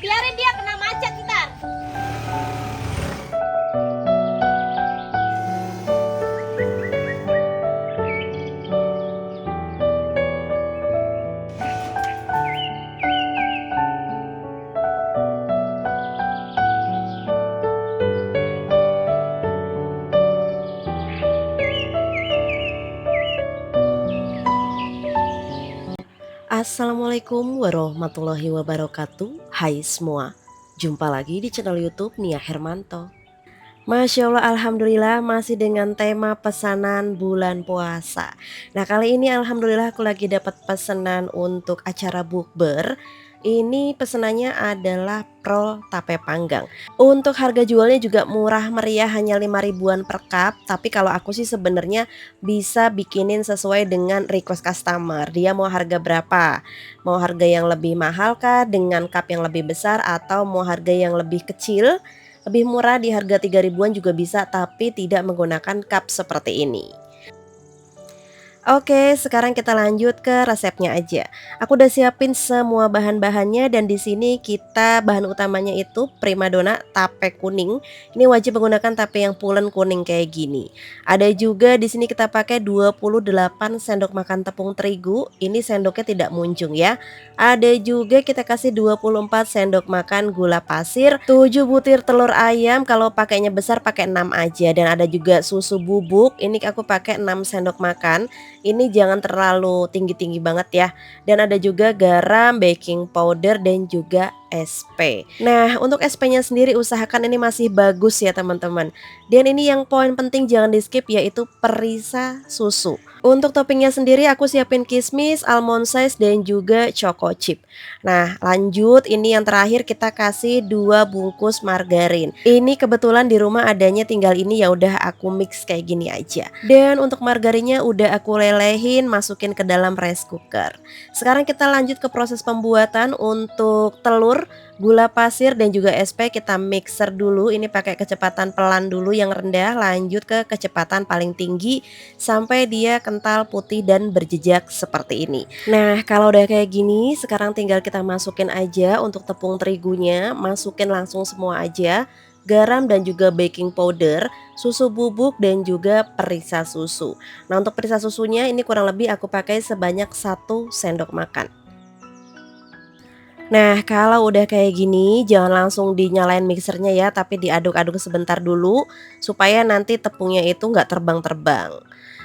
biarin dia kena macet ntar. Assalamualaikum warahmatullahi wabarakatuh. Hai semua, jumpa lagi di channel YouTube Nia Hermanto. Masya Allah, Alhamdulillah masih dengan tema pesanan bulan puasa. Nah, kali ini Alhamdulillah aku lagi dapat pesanan untuk acara bukber. Ini pesanannya adalah prol tape panggang. Untuk harga jualnya juga murah meriah, hanya 5 ribuan per cup. Tapi kalau aku sih sebenarnya bisa bikinin sesuai dengan request customer. Dia mau harga berapa? Mau harga yang lebih mahal kah dengan cup yang lebih besar, atau mau harga yang lebih kecil? Lebih murah di harga 3 ribuan juga bisa, tapi tidak menggunakan cup seperti ini. Oke, sekarang kita lanjut ke resepnya aja. Aku udah siapin semua bahan-bahannya, dan di sini kita bahan utamanya itu primadona tape kuning. Ini wajib menggunakan tape yang pulen kuning kayak gini. Ada juga di sini kita pakai 28 sendok makan tepung terigu. Ini sendoknya tidak muncung ya. Ada juga kita kasih 24 sendok makan gula pasir, 7 butir telur ayam, kalau pakainya besar pakai 6 aja, dan ada juga susu bubuk. Ini aku pakai 6 sendok makan. Ini jangan terlalu tinggi-tinggi banget ya. Dan ada juga garam, baking powder, dan juga SP. Nah, untuk SP-nya sendiri usahakan ini masih bagus ya teman-teman. Dan ini yang poin penting jangan di skip, yaitu perisa susu. Untuk toppingnya sendiri aku siapin kismis, almond size, dan juga choco chip. Nah, lanjut ini yang terakhir kita kasih 2 bungkus margarin. Ini kebetulan di rumah adanya tinggal ini, ya udah aku mix kayak gini aja. Dan untuk margarinnya udah aku lelehin, masukin ke dalam rice cooker. Sekarang kita lanjut ke proses pembuatan. Untuk telur, gula pasir, dan juga SP kita mixer dulu. Ini pakai kecepatan pelan dulu yang rendah, lanjut ke kecepatan paling tinggi sampai dia kental, putih, dan berjejak seperti ini. Nah, kalau udah kayak gini, sekarang tinggal kita masukin aja untuk tepung terigunya, masukin langsung semua aja. Garam dan juga baking powder, susu bubuk, dan juga perisa susu. Nah, untuk perisa susunya ini kurang lebih aku pakai sebanyak 1 sendok makan. Nah, kalau udah kayak gini, jangan langsung dinyalain mixernya ya, tapi diaduk-aduk sebentar dulu supaya nanti tepungnya itu nggak terbang-terbang.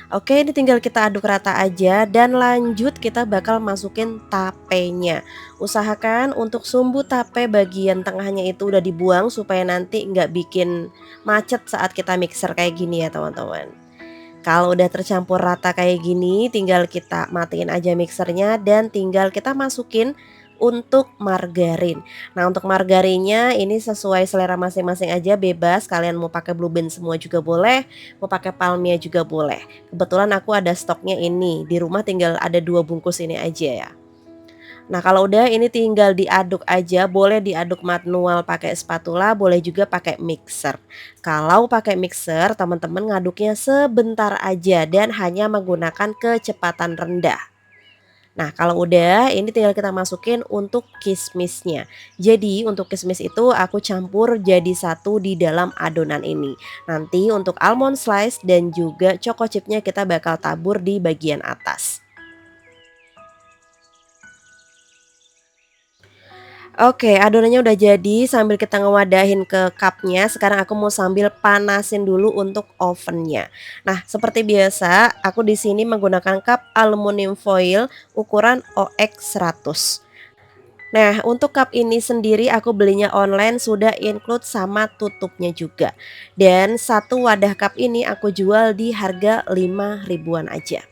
Oke, ini tinggal kita aduk rata aja, dan lanjut kita bakal masukin tapenya. Usahakan untuk sumbu tape bagian tengahnya itu udah dibuang supaya nanti nggak bikin macet saat kita mixer kayak gini ya teman-teman. Kalau udah tercampur rata kayak gini, tinggal kita matiin aja mixernya, dan tinggal kita masukin untuk margarin. Nah, untuk margarinnya ini sesuai selera masing-masing aja, bebas. Kalian mau pakai Blue Band semua juga boleh, mau pakai palmia juga boleh. Kebetulan aku ada stoknya ini di rumah, tinggal ada 2 bungkus ini aja ya. Nah, kalau udah ini tinggal diaduk aja, boleh diaduk manual pakai spatula, boleh juga pakai mixer. Kalau pakai mixer, teman-teman ngaduknya sebentar aja dan hanya menggunakan kecepatan rendah. Nah, kalau udah ini tinggal kita masukin untuk kismisnya. Jadi untuk kismis itu aku campur jadi satu di dalam adonan ini. Nanti untuk almond slice dan juga choco chipnya kita bakal tabur di bagian atas. Oke, adonannya udah jadi, sambil kita ngewadahin ke cupnya. Sekarang aku mau sambil panasin dulu untuk ovennya. Nah, seperti biasa, aku di sini menggunakan cup aluminium foil ukuran OX100. Nah, untuk cup ini sendiri aku belinya online, sudah include sama tutupnya juga. Dan satu wadah cup ini aku jual di harga 5 ribuan aja.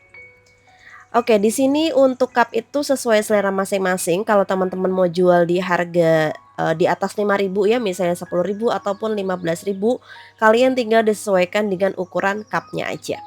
Oke, di sini untuk cup itu sesuai selera masing-masing. Kalau teman-teman mau jual di harga di atas 5 ribu ya, misalnya 10 ribu ataupun 15 ribu, kalian tinggal disesuaikan dengan ukuran cupnya aja.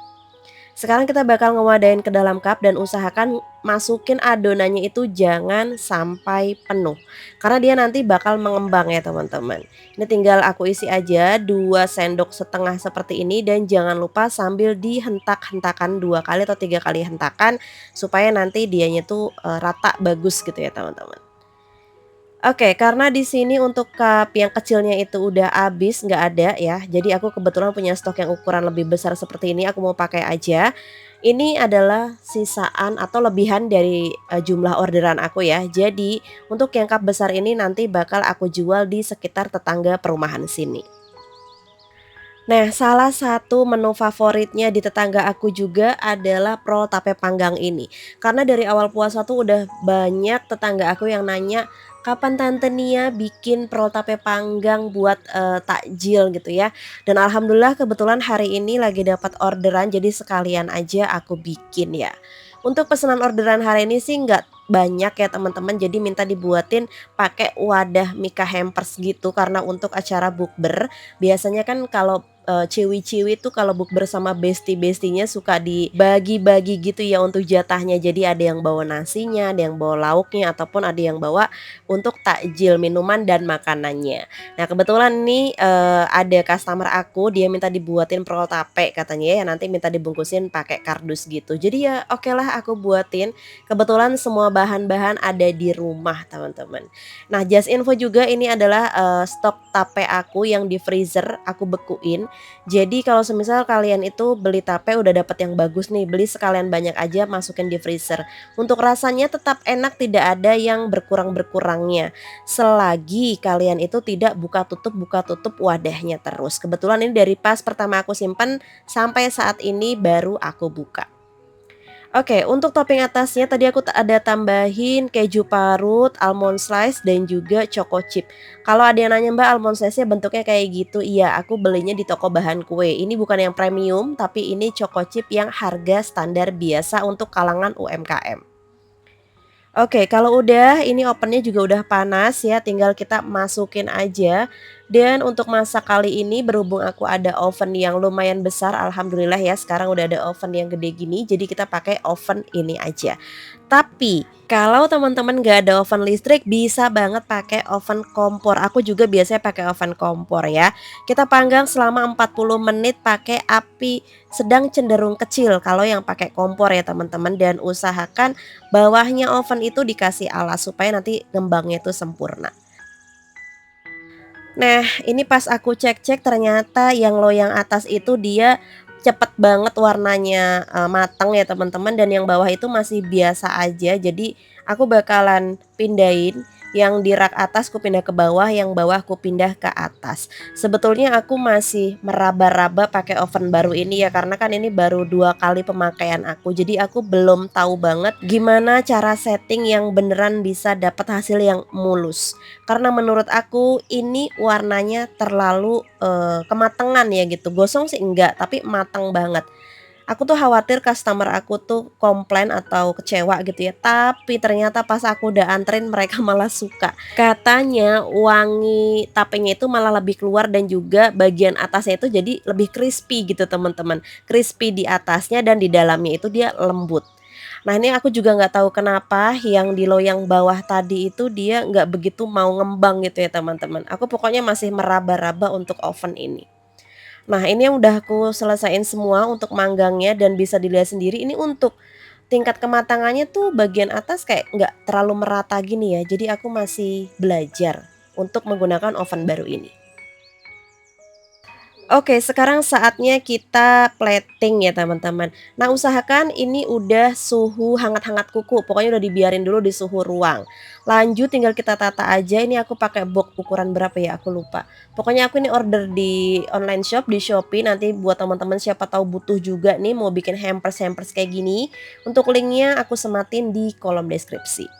Sekarang kita bakal ngewadain ke dalam cup, dan usahakan masukin adonannya itu jangan sampai penuh, karena dia nanti bakal mengembang ya teman-teman. Ini tinggal aku isi aja 2 sendok setengah seperti ini, dan jangan lupa sambil dihentak-hentakan 2 kali atau 3 kali hentakan supaya nanti dianya tuh rata bagus gitu ya teman-teman. Oke, karena di sini untuk cup yang kecilnya itu udah habis, nggak ada ya. Jadi aku kebetulan punya stok yang ukuran lebih besar seperti ini, aku mau pakai aja. Ini adalah sisaan atau lebihan dari, jumlah orderan aku ya. Jadi untuk yang cup besar ini nanti bakal aku jual di sekitar tetangga perumahan sini. Nah, salah satu menu favoritnya di tetangga aku juga adalah prol tape panggang ini. Karena dari awal puasa tuh udah banyak tetangga aku yang nanya, "Kapan Tante Nia bikin prol tape panggang buat, takjil?" gitu ya. Dan alhamdulillah kebetulan hari ini lagi dapat orderan, jadi sekalian aja aku bikin ya. Untuk pesanan orderan hari ini sih nggak banyak ya teman-teman, jadi minta dibuatin pakai wadah Mika hampers gitu karena untuk acara bukber. Biasanya kan kalau, ciwi-ciwi tuh kalau bukber sama besti-bestinya suka dibagi-bagi gitu ya untuk jatahnya. Jadi ada yang bawa nasinya, ada yang bawa lauknya, ataupun ada yang bawa untuk takjil minuman dan makanannya. Nah kebetulan nih, ada customer aku dia minta dibuatin prol tape katanya ya, nanti minta dibungkusin pakai kardus gitu. Jadi ya okelah aku buatin, kebetulan semua bahan-bahan ada di rumah teman-teman. Nah just info juga ini adalah, stok tape aku yang di freezer aku bekuin. Jadi kalau semisal kalian itu beli tape udah dapet yang bagus nih, beli sekalian banyak aja masukin di freezer. Untuk rasanya tetap enak, tidak ada yang berkurang-berkurangnya. Selagi kalian itu tidak buka tutup wadahnya terus. Kebetulan ini dari pas pertama aku simpen sampai saat ini baru aku buka. Oke, untuk topping atasnya tadi aku ada tambahin keju parut, almond slice, dan juga choco chip. Kalau ada yang nanya, "Mbak, almond slice-nya bentuknya kayak gitu?" Iya, aku belinya di toko bahan kue. Ini bukan yang premium, tapi ini choco chip yang harga standar biasa untuk kalangan UMKM. Oke, kalau udah ini ovennya juga udah panas ya, tinggal kita masukin aja. Dan untuk masak kali ini berhubung aku ada oven yang lumayan besar, alhamdulillah ya sekarang udah ada oven yang gede gini, jadi kita pakai oven ini aja. Tapi kalau teman-teman nggak ada oven listrik bisa banget pakai oven kompor. Aku juga biasanya pakai oven kompor ya. Kita panggang selama 40 menit pakai api sedang cenderung kecil kalau yang pakai kompor ya teman-teman, dan usahakan bawahnya oven itu dikasih alas supaya nanti ngembangnya itu sempurna. Nah, ini pas aku cek-cek ternyata yang loyang atas itu dia cepet banget warnanya, mateng ya teman-teman, dan yang bawah itu masih biasa aja. Jadi aku bakalan pindahin yang di rak atas ku pindah ke bawah, yang bawah ku pindah ke atas. Sebetulnya aku masih meraba-raba pakai oven baru ini ya, karena kan ini baru 2 kali pemakaian aku. Jadi aku belum tahu banget gimana cara setting yang beneran bisa dapat hasil yang mulus. Karena menurut aku ini warnanya terlalu, kematangan ya gitu, gosong sih enggak, tapi matang banget. Aku tuh khawatir customer aku tuh komplain atau kecewa gitu ya, tapi ternyata pas aku udah anterin mereka malah suka. Katanya wangi tapenya itu malah lebih keluar dan juga bagian atasnya itu jadi lebih crispy gitu teman-teman, crispy di atasnya dan di dalamnya itu dia lembut. Nah ini aku juga nggak tahu kenapa yang di loyang bawah tadi itu dia nggak begitu mau ngembang gitu ya teman-teman. Aku pokoknya masih meraba-raba untuk oven ini. Nah ini yang udah aku selesaiin semua untuk manggangnya dan bisa dilihat sendiri ini untuk tingkat kematangannya tuh bagian atas kayak nggak terlalu merata gini ya. Jadi aku masih belajar untuk menggunakan oven baru ini. Oke, sekarang saatnya kita plating ya teman-teman. Nah, usahakan ini udah suhu hangat-hangat kuku, pokoknya udah dibiarin dulu di suhu ruang. Lanjut tinggal kita tata aja, ini aku pakai box ukuran berapa ya, aku lupa. Pokoknya aku ini order di online shop, di Shopee, nanti buat teman-teman siapa tahu butuh juga nih mau bikin hampers-hampers kayak gini. Untuk linknya aku sematin di kolom deskripsi.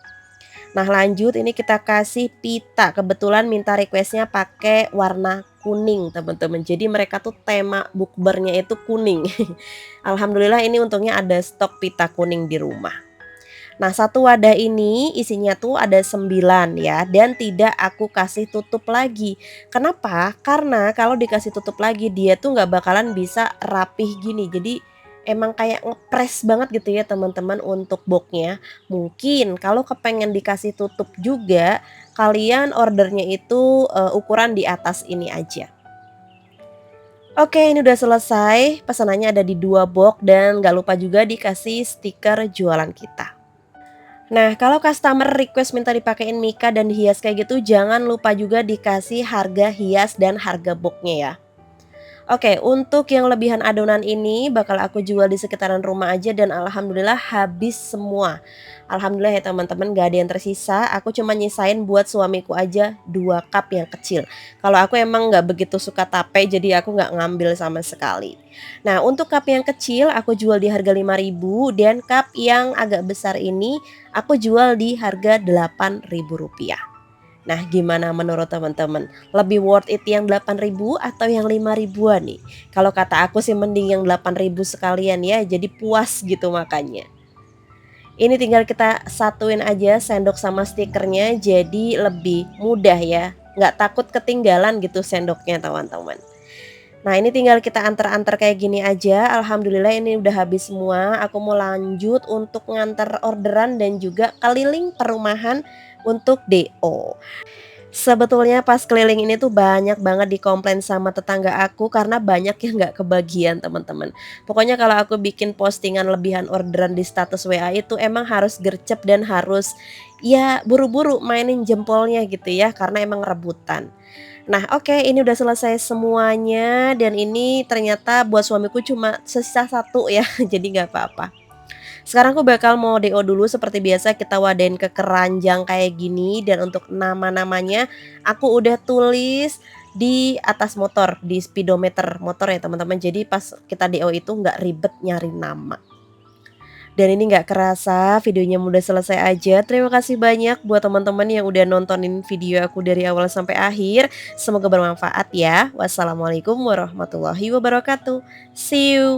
Nah lanjut ini kita kasih pita, kebetulan minta requestnya pakai warna kuning teman-teman. Jadi mereka tuh tema bukbernya itu kuning. Alhamdulillah ini untungnya ada stok pita kuning di rumah. Nah satu wadah ini isinya tuh ada 9 ya, dan tidak aku kasih tutup lagi. Kenapa? Karena kalau dikasih tutup lagi dia tuh nggak bakalan bisa rapih gini. Jadi emang kayak ngepres banget gitu ya teman-teman untuk boxnya. Mungkin kalau kepengen dikasih tutup juga, kalian ordernya itu, ukuran di atas ini aja. Oke, ini udah selesai, pesanannya ada di 2 box dan nggak lupa juga dikasih stiker jualan kita. Nah, kalau customer request minta dipakein mika dan hias kayak gitu, jangan lupa juga dikasih harga hias dan harga boxnya ya. Oke, untuk yang lebihan adonan ini bakal aku jual di sekitaran rumah aja dan alhamdulillah habis semua. Alhamdulillah ya teman-teman gak ada yang tersisa, aku cuma nyisain buat suamiku aja 2 cup yang kecil. Kalau aku emang nggak begitu suka tape jadi aku nggak ngambil sama sekali. Nah, untuk cup yang kecil aku jual di harga 5.000 dan cup yang agak besar ini aku jual di harga Rp8.000. Nah, gimana menurut teman-teman? Lebih worth it yang 8.000 atau yang 5.000-an nih? Kalau kata aku sih mending yang 8.000 sekalian ya, jadi puas gitu makannya. Ini tinggal kita satuin aja sendok sama stikernya jadi lebih mudah ya, nggak takut ketinggalan gitu sendoknya teman-teman. Nah, ini tinggal kita antar-antar kayak gini aja. Alhamdulillah ini udah habis semua. Aku mau lanjut untuk nganter orderan dan juga keliling perumahan untuk DO. Sebetulnya pas keliling ini tuh banyak banget dikomplain sama tetangga aku karena banyak yang nggak kebagian teman-teman. Pokoknya kalau aku bikin postingan lebihan orderan di status WA itu emang harus gercep dan harus ya buru-buru mainin jempolnya gitu ya karena emang rebutan. Nah, oke, ini udah selesai semuanya dan ini ternyata buat suamiku cuma sisa satu ya, jadi nggak apa-apa. Sekarang aku bakal mau DO dulu seperti biasa kita wadain ke keranjang kayak gini dan untuk nama-namanya aku udah tulis di atas motor, di speedometer motor ya teman-teman. Jadi pas kita DO itu nggak ribet nyari nama. Dan ini nggak kerasa videonya udah selesai aja. Terima kasih banyak buat teman-teman yang udah nontonin video aku dari awal sampai akhir. Semoga bermanfaat ya. Wassalamualaikum warahmatullahi wabarakatuh. See you.